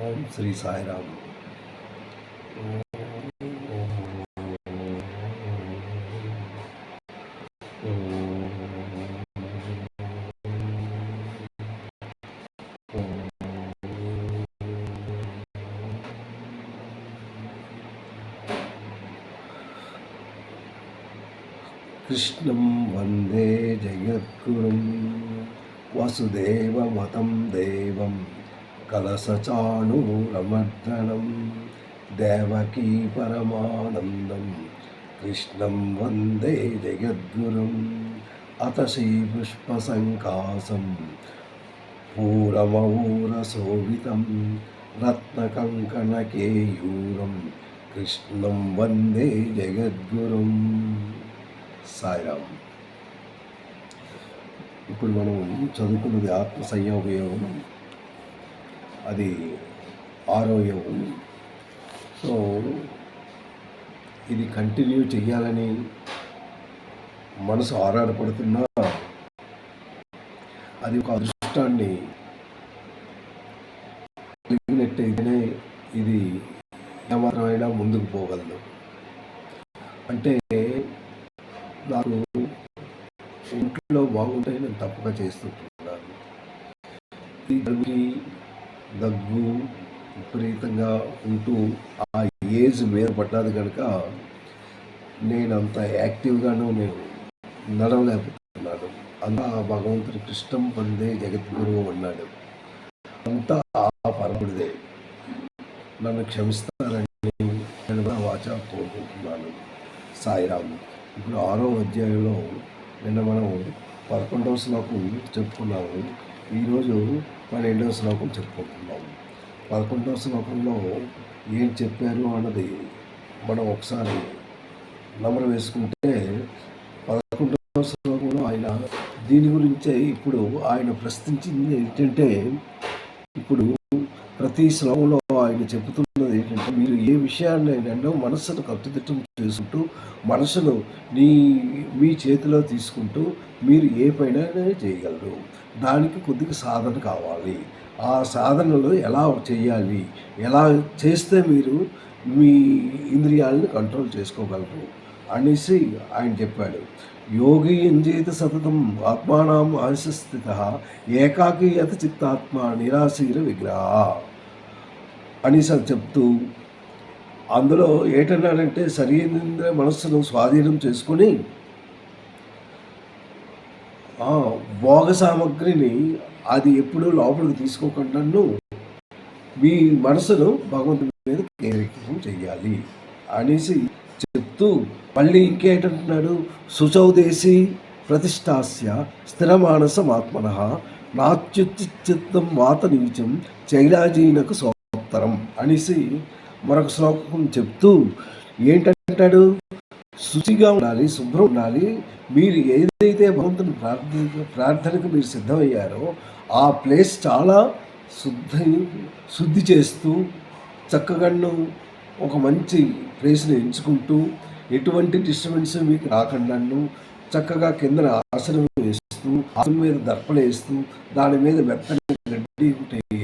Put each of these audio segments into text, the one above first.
ఓం శ్రీ సాయిరామ్. కృష్ణం వందే జగద్గురుం వసుదేవమతం దేవం కలసచాణూరమర్దనం దేవకీ పరమానందం కృష్ణం వందే జగద్గురుం అత శ్రీపుష్పసంకాసం పూరమూరశోభితం రత్నకంకణకేయూరం కృష్ణం వందే జగద్గురుం. సాయిరామ్. ఇప్పుడు మనం చదువుకున్నది ఆత్మ సంయోగ యోగం, అది 6వ యోగం. సో ఇది కంటిన్యూ చెయ్యాలని మనసు ఆరాటపడుతున్నా అది ఒక అదృష్టాన్ని కలిగినట్టయితేనే ఇది ఏమాత్రమైనా ముందుకు పోగలదు. అంటే నాకు ఇంట్లో బాగుంటే నేను తప్పగా చేస్తుంటున్నాను. ఈ దగ్గు విపరీతంగా ఉంటూ ఆ ఏజ్ మీద పడ్డది కనుక నేను అంత యాక్టివ్గాను నేను నడవలేకపోతున్నాను. అంతా భగవంతుడి కృష్ణం పొందే జగద్గురువు అన్నాడు. అంతా ఆ పరముడిదే. నన్ను క్షమిస్తారని నేను వాచ కోరుకుంటున్నాను. సాయిరామ్. ఇప్పుడు 6వ అధ్యాయంలో నిన్న మనం 11వ శ్లోకం చెప్పుకున్నాము. ఈరోజు 12వ శ్లోకం చెప్పుకుంటున్నాము. 11వ శ్లోకంలో ఏం చెప్పారు అన్నది మనం ఒకసారి నమరు వేసుకుంటే 11వ శ్లోకంలో ఆయన దీని గురించే ఇప్పుడు ఆయన ప్రశ్నించింది ఏంటంటే, ఇప్పుడు ప్రతి శ్లోకంలో ఆయన చెబుతున్నది ఏంటంటే, మీరు ఏ విషయాన్ని ఏంటంటే మనస్సును కట్టుదిట్టం చేసుకుంటూ మనసును మీ చేతిలో తీసుకుంటూ మీరు ఏ పైన చేయగలరు. దానికి కొద్దిగా సాధన కావాలి. ఆ సాధనలు ఎలా చేయాలి, ఎలా చేస్తే మీరు మీ ఇంద్రియాలను కంట్రోల్ చేసుకోగలరు అనేసి ఆయన చెప్పాడు. యోగి ఎంజేత సతతం ఆత్మానం ఆశస్థిత ఏకాకి యత చిత్తాత్మ నిరాశీర విగ్రహ అనేసి చెప్తూ, అందులో ఏంటన్నాడంటే శరీరేంద్ర మనస్సును స్వాధీనం చేసుకొని భోగ సామగ్రిని అది ఎప్పుడూ లోపలికి తీసుకోకుండా మీ మనసును భగవంతుని మీద కేంద్రీకృతం చెయ్యాలి అనేసి చెప్తూ, మళ్ళీ ఇంకేంటంటున్నాడు, శుచౌదేశి ప్రతిష్టాస్య స్థిరమానసమాత్మన నాత్యుచిత్తం వాత నీచం చైలాజీనకు సోత్తరం అనేసి మరొక శ్లోకం చెప్తూ ఏంటంటాడు, శుచిగా ఉండాలి, శుభ్రం ఉండాలి. మీరు ఏదైతే భగవంతుని ప్రార్థనకు మీరు సిద్ధమయ్యారో ఆ ప్లేస్ చాలా శుద్ధి చేస్తూ చక్కగాను ఒక మంచి ప్లేస్ని ఎంచుకుంటూ ఎటువంటి డిస్టర్బెన్స్ మీకు రాకుండాను చక్కగా కిందన ఆసనం వేస్తూ, ఆసనం మీద దర్పణ వేస్తూ, దాని మీద మెత్తని గడ్డి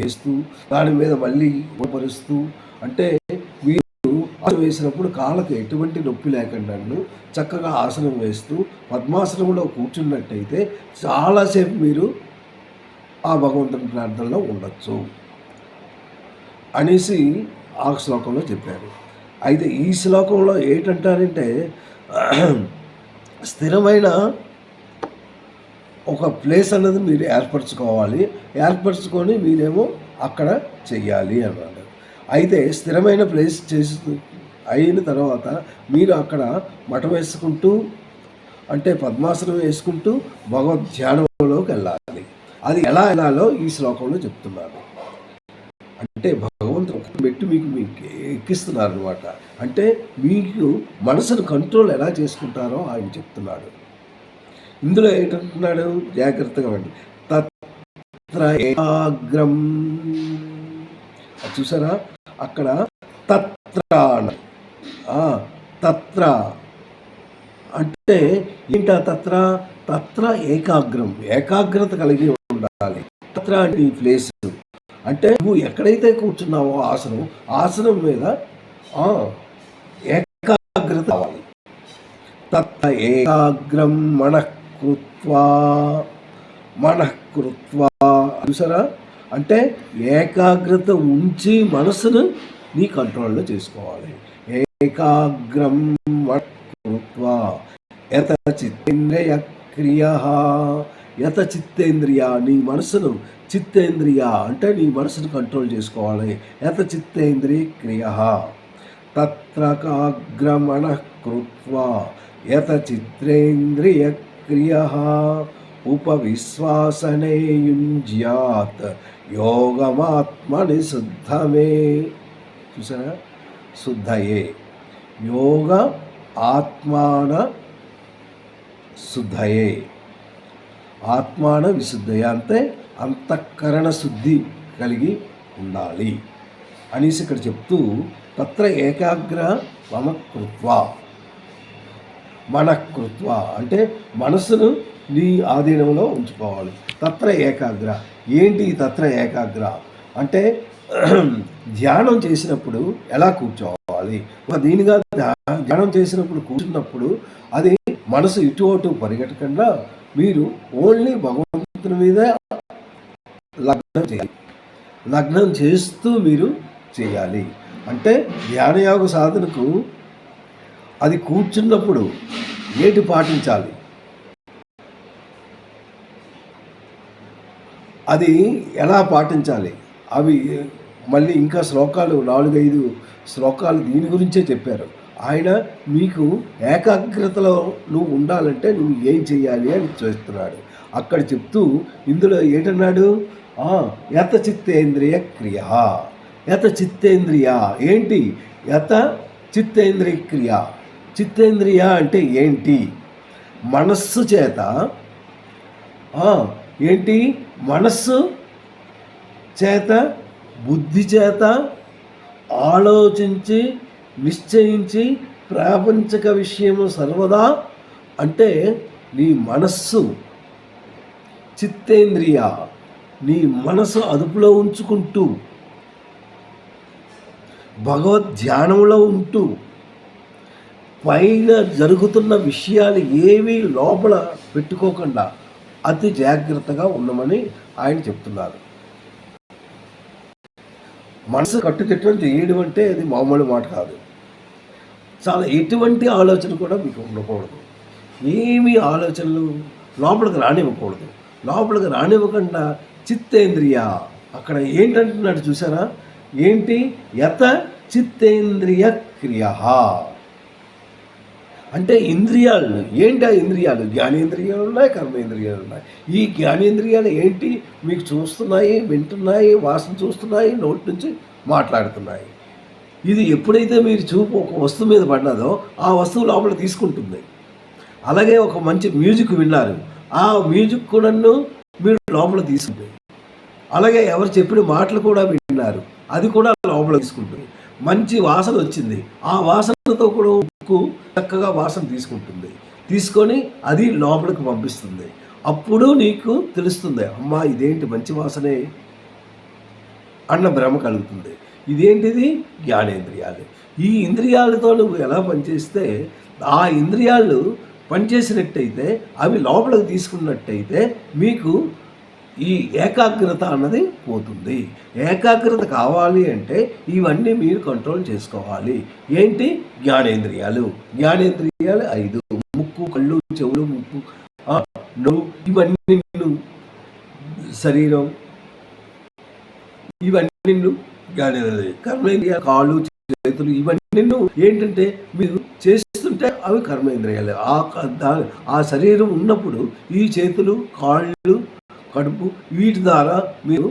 వేస్తూ, దాని మీద మళ్ళీ పరుస్తూ, అంటే మీరు ఆసనం వేసినప్పుడు కాళ్ళకు ఎటువంటి నొప్పి లేకుండా చక్కగా ఆసనం వేస్తూ పద్మాసనంలో కూర్చున్నట్టయితే చాలాసేపు మీరు ఆ భగవంతుని ప్రార్థనలో ఉండొచ్చు అనేసి ఆ శ్లోకంలో చెప్పారు. అయితే ఈ శ్లోకంలో ఏంటంటారంటే, స్థిరమైన ఒక ప్లేస్ అన్నది మీరు ఏర్పరచుకొని మీరేమో అక్కడ చెయ్యాలి అన్నాడు. అయితే స్థిరమైన ప్లేస్ అయిన తర్వాత మీరు అక్కడ మఠం వేసుకుంటూ, అంటే పద్మాసనం వేసుకుంటూ భగవద్ ధ్యానంలోకి వెళ్ళాలి. అది ఎలా వెళ్ళాలో ఈ శ్లోకంలో చెప్తున్నారు. అంటే భగవంతుడు ఒక మెట్టు మీకు ఎక్కిస్తున్నారు అనమాట. అంటే మీకు మనసును కంట్రోల్ ఎలా చేసుకుంటారో ఆయన చెప్తున్నాడు. ఇందులో ఏంటంటున్నాడు, జాగ్రత్తగా అండి, తత్ర ఏకాగ్రం. చూసారా, అక్కడ తత్ర తత్ర అంటే ఏంటా తత్ర ఏకాగ్రం, ఏకాగ్రత కలిగి ఉండాలి. తత్ర అంటే ఈ ప్లేస్ అంటే నువ్వు ఎక్కడైతే కూర్చున్నావో ఆసనం మీద ఏకాగ్రత కావాలి. తత్ర ఏకాగ్రం మనఃకృత్వా చూసారా, అంటే ఏకాగ్రత ఉంచి మనసును నీ కంట్రోల్లో చేసుకోవాలి. ఏకాగ్రం మనఃకృత్వా యత చిత్తేంద్రియ క్రియః, యత చిత్తేంద్రియ నీ మనసును, చిత్తేంద్రియ అంటే నీ మనసును కంట్రోల్ చేసుకోవాలి. యత చిత్తేంద్రియ క్రియః తత్రకాగ్రమణః కృత్వా యత చిత్తేంద్రియ క్రియః ఉపవిశ్వాసనే యుంజ్యాత్ యోగమాత్మని శుద్ధమే. చూసారా, శుద్ధయే యోగ ఆత్మాన శుద్ధయే, ఆత్మాన విశుద్ధయ అంటే అంతఃకరణ శుద్ధి కలిగి ఉండాలి అనేసి ఇక్కడ చెప్తూ తత్ర ఏకాగ్ర మనఃకృత్వ అంటే మనస్సును నీ ఆధీనంలో ఉంచుకోవాలి. తత్ర ఏకాగ్ర ఏంటి? తత్ర ఏకాగ్ర అంటే ధ్యానం చేసినప్పుడు ఎలా కూర్చోవాలి, దీనిగా ధ్యానం చేసినప్పుడు కూర్చున్నప్పుడు అది మనసు ఇటు అటు పరిగెట్టకుండా మీరు ఓన్లీ భగవంతుని మీద లగ్నం చేయాలి. లగ్నం చేస్తూ మీరు చేయాలి. అంటే ధ్యానయోగ సాధనకు అది కూర్చున్నప్పుడు ఏటి పాటించాలి, అది ఎలా పాటించాలి, అవి మళ్ళీ ఇంకా శ్లోకాలు 4-5 శ్లోకాలు దీని గురించే చెప్పారు. ఆయన మీకు ఏకాగ్రతలో నువ్వు ఉండాలంటే నువ్వు ఏం చేయాలి అని చేస్తున్నాడు అక్కడ చెప్తూ. ఇందులో ఏంటన్నాడు? యత చిత్తేంద్రియ క్రియ. యత చిత్తేంద్రియ ఏంటి? యత చిత్తేంద్రియ క్రియ. చిత్తేంద్రియ అంటే ఏంటి? మనస్సు చేత ఏంటి? మనస్సు చేత, బుద్ధి చేత ఆలోచించి నిశ్చయించి ప్రాపంచిక విషయము సర్వదా అంటే నీ మనస్సు చిత్తేంద్రియ, నీ మనసు అదుపులో ఉంచుకుంటూ భగవద్ ధ్యానంలో ఉంటూ పైన జరుగుతున్న విషయాలు ఏమీ లోపల పెట్టుకోకుండా అతి జాగ్రత్తగా ఉండమని ఆయన చెప్తున్నారు. మనసు కట్టుదిట్టం చేయడం అంటే అది మామూలు మాట కాదు. చాలా ఎటువంటి ఆలోచన కూడా మీకు ఉండకూడదు. ఏమీ ఆలోచనలు లోపలికి రానివ్వకూడదు. లోపలికి రానివ్వకుండా చిత్తేంద్రియ అక్కడ ఏంటంటున్నాడు చూసారా? ఏంటి? యత చిత్తేంద్రియ క్రియ అంటే ఇంద్రియాలు. ఏంటి ఆ ఇంద్రియాలు? జ్ఞానేంద్రియాలు ఉన్నాయి, కర్మేంద్రియాలు ఉన్నాయి. ఈ జ్ఞానేంద్రియాలు ఏంటి? మీకు చూస్తున్నాయి, వింటున్నాయి, వాసన చూస్తున్నాయి, నోటి నుంచి మాట్లాడుతున్నాయి. ఇది ఎప్పుడైతే మీరు చూపు ఒక వస్తువు మీద పడినదో ఆ వస్తువు లోపల తీసుకుంటుంది. అలాగే ఒక మంచి మ్యూజిక్ విన్నారు, ఆ మ్యూజిక్ కూడా మీరు లోపల తీసుకుంటుంది. అలాగే ఎవరు చెప్పిన మాటలు కూడా విన్నారు, అది కూడా లోపల తీసుకుంటుంది. మంచి వాసన వచ్చింది, ఆ వాసనతో కూడా ఉక్కు చక్కగా వాసన తీసుకుంటుంది. తీసుకొని అది లోపలికి పంపిస్తుంది. అప్పుడు నీకు తెలుస్తుంది, అమ్మా ఇదేంటి మంచి వాసనే అన్న భ్రమ కలుగుతుంది. ఇదేంటిది? జ్ఞానేంద్రియాలు. ఈ ఇంద్రియాలతో నువ్వు ఎలా పనిచేస్తే ఆ ఇంద్రియాలు పనిచేసినట్టయితే, అవి లోపలికి తీసుకున్నట్టయితే మీకు ఈ ఏకాగ్రత అన్నది పోతుంది. ఏకాగ్రత కావాలి అంటే ఇవన్నీ మీరు కంట్రోల్ చేసుకోవాలి. ఏంటి? జ్ఞానేంద్రియాలు. జ్ఞానేంద్రియాలు 5: ముక్కు, కళ్ళు, చెవులు, ముక్కు, నోరు, ఇవన్నీ శరీరం, ఇవన్నీ జ్ఞానేంద్రియాలు. కర్మేంద్రియాలు కాళ్ళు, చేతులు, ఇవన్నీ ఏంటంటే మీరు చేస్తుంటే అవి కర్మేంద్రియాలు. ఆ శరీరం ఉన్నప్పుడు ఈ చేతులు, కాళ్ళు, కడుపు, వీటి ద్వారా మీరు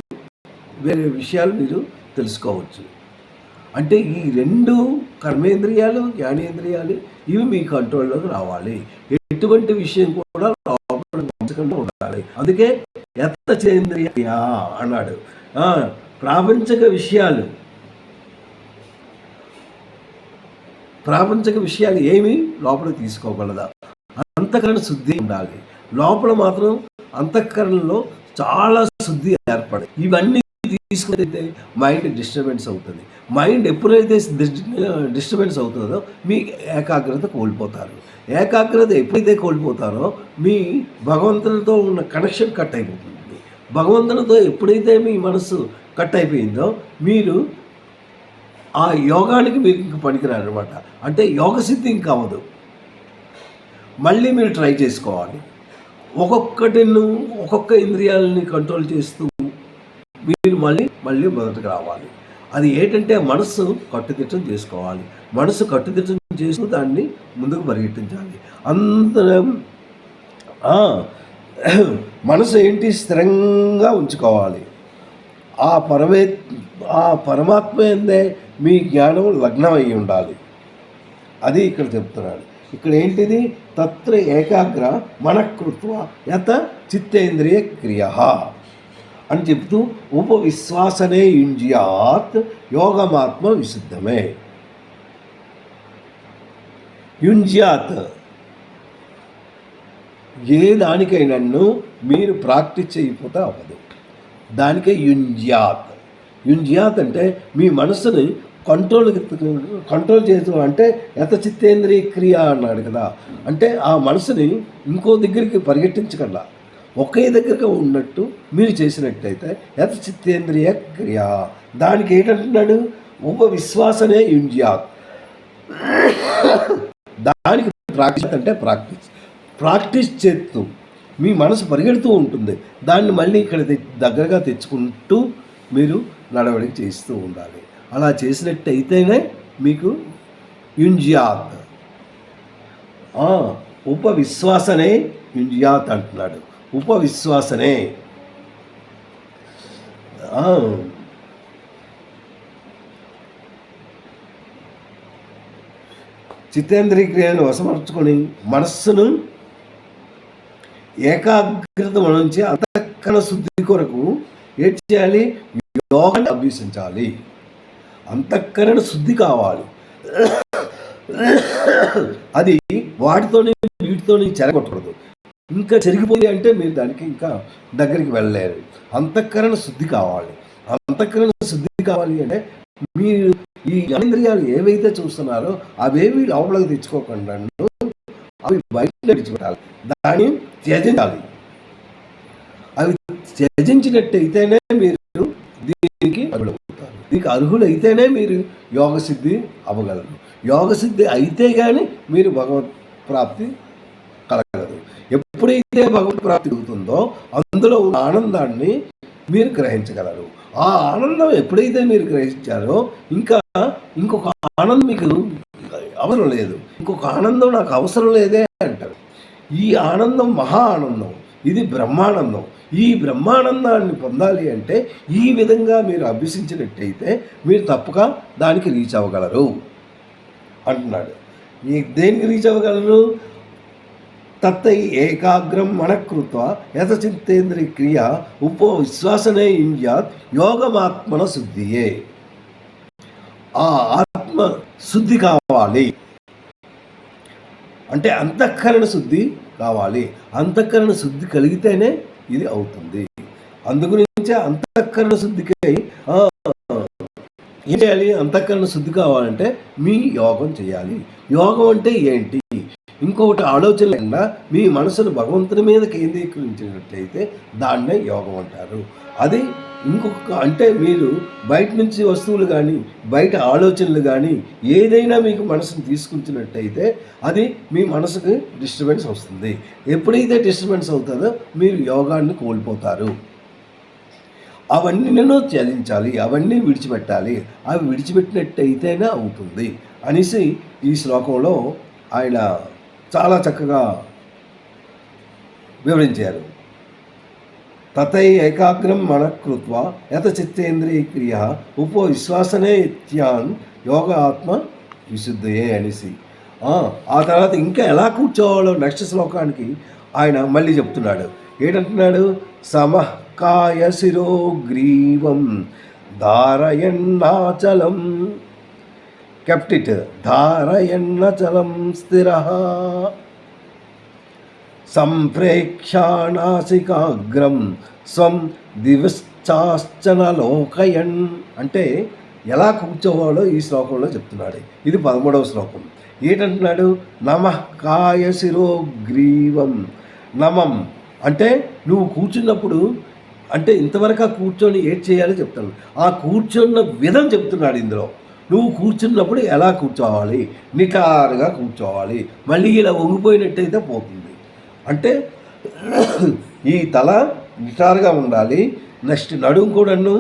వేరే విషయాలు మీరు తెలుసుకోవచ్చు. అంటే ఈ 2 కర్మేంద్రియాలు, జ్ఞానేంద్రియాలు ఇవి మీ కంట్రోల్లోకి రావాలి. ఎటువంటి విషయం కూడా లోపల ఉండాలి. అందుకే యత చేంద్రియ అన్నాడు. ప్రాపంచిక విషయాలు ఏమి లోపలికి తీసుకోగలదా? అంతఃకరణ శుద్ధి ఉండాలి. లోపల మాత్రం అంతఃకరణలో చాలా శుద్ధి ఏర్పడాలి. ఇవన్నీ తీసుకుంటే మైండ్ డిస్టర్బెన్స్ అవుతుంది. మైండ్ ఎప్పుడైతే డిస్టర్బెన్స్ అవుతుందో మీ ఏకాగ్రత కోల్పోతారు. ఏకాగ్రత ఎప్పుడైతే కోల్పోతారో మీ భగవంతునితో ఉన్న కనెక్షన్ కట్ అయిపోతుంది. భగవంతునితో ఎప్పుడైతే మీ మనసు కట్ అయిపోయిందో మీరు ఆ యోగానికి మీరు ఇంక పనికిరారు అనమాట. అంటే యోగ సిద్ధి ఇంకా అవ్వదు. మళ్ళీ మీరు ట్రై చేసుకోవాలి. ఒక్కొక్క ఇంద్రియాలని కంట్రోల్ చేస్తూ మీరు మళ్ళీ మొదటికి రావాలి. అది ఏంటంటే మనసు కట్టుదిట్టం చేసుకోవాలి. మనసు కట్టుదిట్టం చేస్తూ దాన్ని ముందుకు పరిగెట్టించాలి. అందరం మనసు ఏంటి స్థిరంగా ఉంచుకోవాలి. ఆ పరమాత్మ ఏందే మీ జ్ఞానం లగ్నం అయి ఉండాలి. అది ఇక్కడ చెప్తున్నాడు. ఇక్కడ ఏంటిది? తత్ర ఏకాగ్ర మనఃకృత్వ యత చిత్తేంద్రియ క్రియ అని చెప్తూ ఉపవిశ్వాసనే యుంజ్యాత్ యోగమాత్మ విశుద్ధమే. యుంజ్యాత్ ఏ దానికైనాను మీరు ప్రాక్టీస్ చేయకపోతే అవ్వదు. దానికే యుంజ్యాత్. యుంజ్యాత్ అంటే మీ మనసుని కంట్రోల్ చేయడం. అంటే యత చిత్తేంద్రియ క్రియ అన్నాడు కదా. అంటే ఆ మనసుని ఇంకో దగ్గరికి పరిగెట్టించగల ఒకే దగ్గరగా ఉన్నట్టు మీరు చేసినట్టయితే యత చిత్తేంద్రియ క్రియ. దానికి ఏంటంటున్నాడు? ఉపవిశ్వాసనే యుంజ్యాత్. దానికి ప్రాక్టీస్ అంటే ప్రాక్టీస్ చేస్తూ మీ మనసు పరిగెడుతూ ఉంటుంది. దాన్ని మళ్ళీ ఇక్కడ దగ్గరగా తెచ్చుకుంటూ మీరు నడవడిక చేస్తూ ఉండాలి. అలా చేసినట్టయితేనే మీకు యుంజ్యాత్. ఉపవిశ్వాసనే యుంజ్యాత్ అంటున్నాడు. ఉపవిశ్వాసనే. చిత్తేంద్రియ క్రియలను వశపరుచుకొని మనస్సును ఏకాగ్రత నుంచి అంతఃకరణ శుద్ధి కొరకు ఏం చేయాలి? యోగాన్ని అభ్యసించాలి. అంతఃకరణ శుద్ధి కావాలి. అది వీటితోని చెరగొట్టకూడదు. ఇంకా చెరిగిపోయి అంటే మీరు దానికి ఇంకా దగ్గరికి వెళ్ళలేరు. అంతఃకరణ శుద్ధి కావాలి. అంతఃకరణ శుద్ధి కావాలి అంటే మీరు ఈ ఇంద్రియాలు ఏవైతే చూస్తున్నారో అవేవి లోపలికి తెచ్చుకోకుండా అవి బయట విడిచిపెట్టాలి. దాన్ని త్యజించాలి. అవి త్యజించినట్టయితేనే మీరు దీనికి అర్హులవుతారు. దీనికి అర్హులైతేనే మీరు యోగసిద్ధి అవ్వగలరు. యోగసిద్ధి అయితే కానీ మీరు భగవత్ ప్రాప్తి కలగలదు. ఎప్పుడైతే భగవత్ ప్రాప్తి కలుగుతుందో అందులో ఉన్న ఆనందాన్ని మీరు గ్రహించగలరు. ఆ ఆనందం ఎప్పుడైతే మీరు గ్రహించారో ఇంకొక ఆనందం మీకు అవసరం లేదు. ఇంకొక ఆనందం నాకు అవసరం లేదే అంటారు. ఈ ఆనందం మహా ఆనందం. ఇది బ్రహ్మానందం. ఈ బ్రహ్మానందాన్ని పొందాలి అంటే ఈ విధంగా మీరు అభ్యసించినట్టయితే మీరు తప్పక దానికి రీచ్ అవ్వగలరు అంటున్నాడు. దేనికి రీచ్ అవ్వగలరు? తత్తై ఏకాగ్రం మనఃకృత్వ యత చిత్తేంద్రియ క్రియ ఉపవిశ్వాసనే యుంజ్యాత్ యోగమాత్మన శుద్ధియే. ఆ ఆత్మ శుద్ధి కావాలి అంటే అంతఃకరణ శుద్ధి కావాలి. అంతఃకరణ శుద్ధి కలిగితేనే ఇది అవుతుంది. అందుగురించే అంతఃకరణ శుద్ధికై ఏం చేయాలి? అంతఃకరణ శుద్ధి కావాలంటే మీ యోగం చేయాలి. యోగం అంటే ఏంటి? ఇంకొకటి ఆలోచన లేకుండా మీ మనసును భగవంతుని మీద కేంద్రీకరించినట్లయితే దాన్నే యోగం అంటారు. అది అంటే మీరు బయట నుంచి వస్తువులు కానీ బయట ఆలోచనలు కానీ ఏదైనా మీకు మనసును తీసుకుంటున్నట్టయితే అది మీ మనసుకు డిస్టర్బెన్స్ వస్తుంది. ఎప్పుడైతే డిస్టర్బెన్స్ అవుతుందో మీరు యోగాన్ని కోల్పోతారు. అవన్నీ త్యజించాలి. అవన్నీ విడిచిపెట్టాలి. అవి విడిచిపెట్టినట్టయితేనే అవుతుంది అనేసి ఈ శ్లోకంలో ఆయన చాలా చక్కగా వివరించారు. తతై ఏకాగ్రం మనఃకృత్వ యత చిత్తేంద్రియ క్రియ ఉపవిశ్వాసనే ఇత్యాన్ యోగ ఆత్మ విశుద్ధయే అనేసి ఆ తర్వాత ఇంకా ఎలా కూర్చోవాలో నెక్స్ట్ శ్లోకానికి ఆయన మళ్ళీ చెప్తున్నాడు. ఏంటంటున్నాడు? సమకాయ శిరోగ్రీవం ధారయన్నాచలం కెప్ట్ ధారయన్నచలం స్థిరః సంప్రేక్షానాసికాగ్రం స్వం చాశ్చన లోకయన్ అంటే ఎలా కూర్చోవాలో ఈ శ్లోకంలో చెప్తున్నాడు. ఇది 13వ శ్లోకం. ఏంటంటున్నాడు? నమః కాయ శిరోగ్రీవం. నమం అంటే నువ్వు కూర్చున్నప్పుడు, అంటే ఇంతవరకు కూర్చొని ఏం చేయాలో చెప్తాను. ఆ కూర్చున్న విధం చెప్తున్నాడు ఇందులో. నువ్వు కూర్చున్నప్పుడు ఎలా కూర్చోవాలి? నిటారుగా కూర్చోవాలి. మళ్ళీ ఇలా వంగిపోయినట్టయితే పోతుంది. అంటే ఈ తల నిటారుగా ఉండాలి. నెక్స్ట్ నడుము కూడాను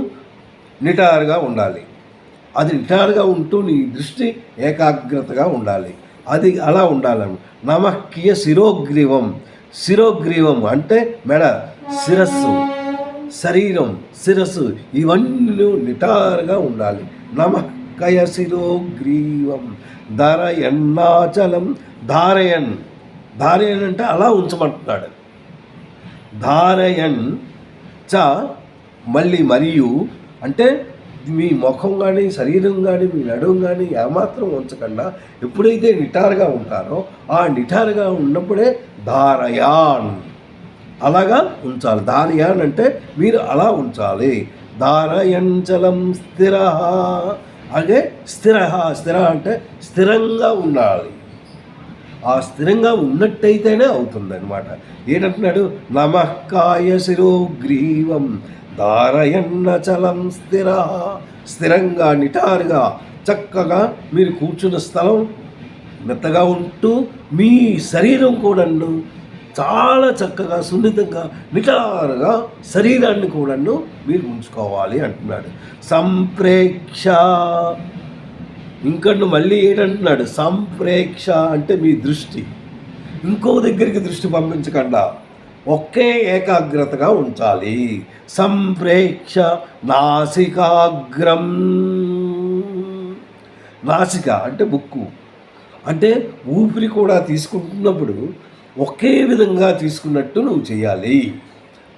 నిటారుగా ఉండాలి. అది నిటారుగా ఉంటూ నీ దృష్టి ఏకాగ్రతగా ఉండాలి. అది అలా ఉండాలని. నమఃకియ శిరోగ్రీవం. శిరోగ్రీవం అంటే మెడ, శిరస్సు, శరీరం, శిరస్సు ఇవన్నీ నిటారుగా ఉండాలి. నమఃకయ శిరోగ్రీవం ధారయన్నాచలం. ధారయన్, ధారయన్ అంటే అలా ఉంచమంటున్నాడు. ధారయన్ చ మళ్ళీ మరియు అంటే మీ ముఖం కానీ శరీరం కానీ మీ నడుము కానీ ఏమాత్రం ఉంచకుండా ఎప్పుడైతే నిటారుగా ఉంటారో ఆ నిటారుగా ఉన్నప్పుడే ధారయాన్ అలాగా ఉంచాలి. ధారయాన్ అంటే మీరు అలా ఉంచాలి. ధారయంచలం స్థిర. అదే స్థిర. స్థిర అంటే స్థిరంగా ఉండాలి. ఆ స్థిరంగా ఉన్నట్టయితేనే అవుతుంది అనమాట. ఏంటంటున్నాడు? నమఃకాయ శిరోగ్రీవం ధారయన్నచలం స్థిర. స్థిరంగా నిటారుగా చక్కగా మీరు కూర్చున్న స్థలం మెత్తగా ఉంటూ మీ శరీరం కూడాను చాలా చక్కగా సున్నితంగా నిటారుగా శరీరాన్ని కూడాను మీరు ఉంచుకోవాలి అంటున్నాడు. సంప్రేక్ష. ఇంకను మళ్ళీ ఏంటంటున్నాడు? సంప్రేక్ష అంటే మీ దృష్టి ఇంకో దగ్గరికి దృష్టి పంపించకుండా ఒకే ఏకాగ్రతగా ఉంచాలి. సంప్రేక్ష నాసికాగ్రం. నాసిక అంటే ముక్కు. అంటే ఊపిరి కూడా తీసుకుంటున్నప్పుడు ఒకే విధంగా తీసుకున్నట్టు నువ్వు చేయాలి.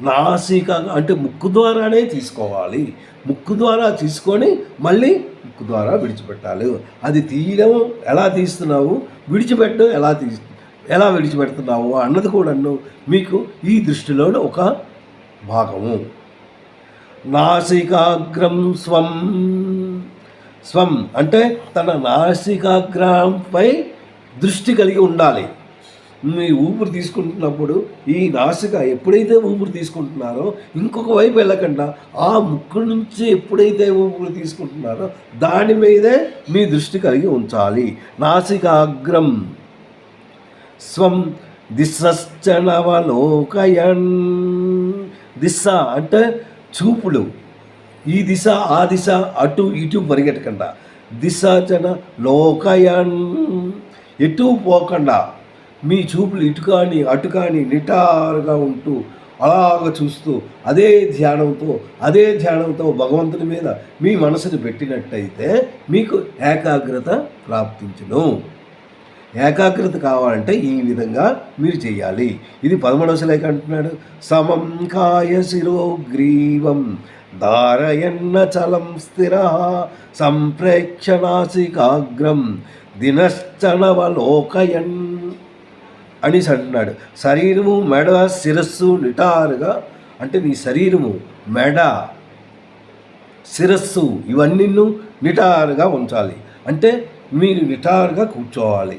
నాసిక అంటే ముక్కు ద్వారానే తీసుకోవాలి. ముక్కు ద్వారా తీసుకొని మళ్ళీ ముక్కు ద్వారా విడిచిపెట్టాలి. అది తీయడం ఎలా తీస్తున్నావు, విడిచిపెట్టడం ఎలా విడిచిపెడుతున్నావు అన్నది కూడాను మీకు ఈ దృష్టిలోని ఒక భాగము. నాసికాగ్రం స్వం. స్వం అంటే తన నాసికాగ్రంపై దృష్టి కలిగి ఉండాలి. మీరు ఊపిరి తీసుకుంటున్నప్పుడు ఈ నాసిక ఎప్పుడైతే ఊపిరి తీసుకుంటున్నారో ఇంకొక వైపు వెళ్ళకుండా ఆ ముక్కు నుంచి ఎప్పుడైతే ఊపిరి తీసుకుంటున్నారో దాని మీదే మీ దృష్టి కలిగి ఉంచాలి. నాసికాగ్రం స్వం దిశశ్చనవలోకయన్. దిశ అంటే చూపులు. ఈ దిశ ఆ దిశ అటు ఇటు పరిగెట్టకుండా దిశచన లోకయన్ ఎటు పోకుండా మీ చూపులు ఇటు కానీ అటు కానీ నిటారుగా ఉంటూ అలాగ చూస్తూ అదే ధ్యానంతో భగవంతుని మీద మీ మనసుని పెట్టినట్టయితే మీకు ఏకాగ్రత ప్రాప్తించును. ఏకాగ్రత కావాలంటే ఈ విధంగా మీరు చేయాలి. ఇది 11వ శ్లోకం అంటున్నాడు. సమం కాయ శిరోగ్రీవం ధారయన్న చలం స్థిర సంప్రేక్షణాసికాగ్రం దినశ్చనవలోకయన్ అని అంటున్నాడు. శరీరము, మెడ, శిరస్సు నిటారుగా అంటే నీ శరీరము, మెడ, శిరస్సు ఇవన్నీ నిటారుగా ఉంచాలి. అంటే మీరు నిటారుగా కూర్చోవాలి.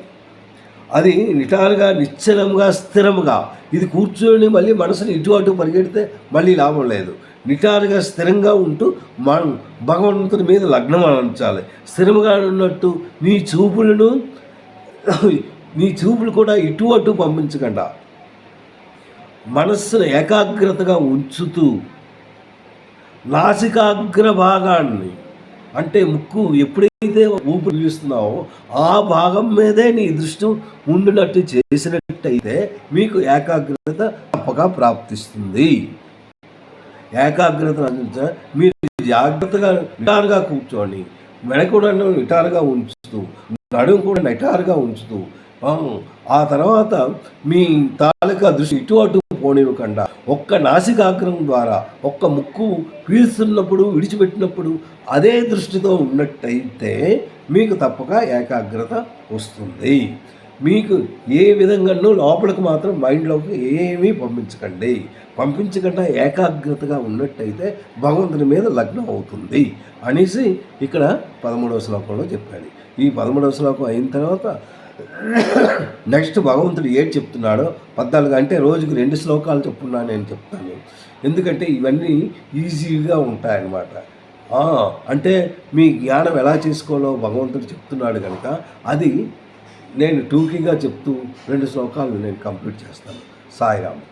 అది నిటారుగా నిశ్చలంగా స్థిరముగా. ఇది కూర్చొని మళ్ళీ మనసుని ఇటు అటు పరిగెడితే మళ్ళీ లాభం లేదు. నిటారుగా స్థిరంగా ఉంటూ మనం భగవంతుని మీద లగ్నం అందించాలి. స్థిరముగా ఉన్నట్టు నీ చూపులు కూడా ఇటు అటు పంపించకుండా మనస్సును ఏకాగ్రతగా ఉంచుతూ నాసికాగ్ర భాగాన్ని అంటే ముక్కు ఎప్పుడైతే ఊపిరి పీలుస్తున్నావో ఆ భాగం మీదే నీ దృష్టి ఉండినట్టు చేసినట్టయితే మీకు ఏకాగ్రత తప్పగా ప్రాప్తిస్తుంది. ఏకాగ్రతను అందించ మీరు జాగ్రత్తగా నిటారుగా కూర్చోండి. మెడ కూడా నిటారుగా ఉంచుతూ నడుము కూడా నిటారుగా ఉంచుతూ ఆ తర్వాత మీ తాలూకా దృష్టి ఇటు అటు పోనివ్వకుండా ఒక్క నాసికాగ్రం ద్వారా ఒక్క ముక్కు పీల్చున్నప్పుడు విడిచిపెట్టినప్పుడు అదే దృష్టితో ఉన్నట్టయితే మీకు తప్పక ఏకాగ్రత వస్తుంది. మీకు ఏ విధంగానూ లోపలికి మాత్రం మైండ్లోకి ఏమీ పంపించకుండా ఏకాగ్రతగా ఉన్నట్టయితే భగవంతుని మీద లగ్నం అవుతుంది అనేసి ఇక్కడ 13వ శ్లోకంలో చెప్పాడు. ఈ 13వ శ్లోకం అయిన తర్వాత నెక్స్ట్ భగవంతుడు ఏది చెప్తున్నాడో 14 అంటే రోజుకి 2 శ్లోకాలు చెప్పున్నా నేను చెప్తాను. ఎందుకంటే ఇవన్నీ ఈజీగా ఉంటాయన్నమాట. అంటే మీ జ్ఞానం ఎలా చేసుకోవాలో భగవంతుడు చెప్తున్నాడు కనుక అది నేను టూకీగా చెప్తూ 2 శ్లోకాలు నేను కంప్లీట్ చేస్తాను. సాయిరామ్.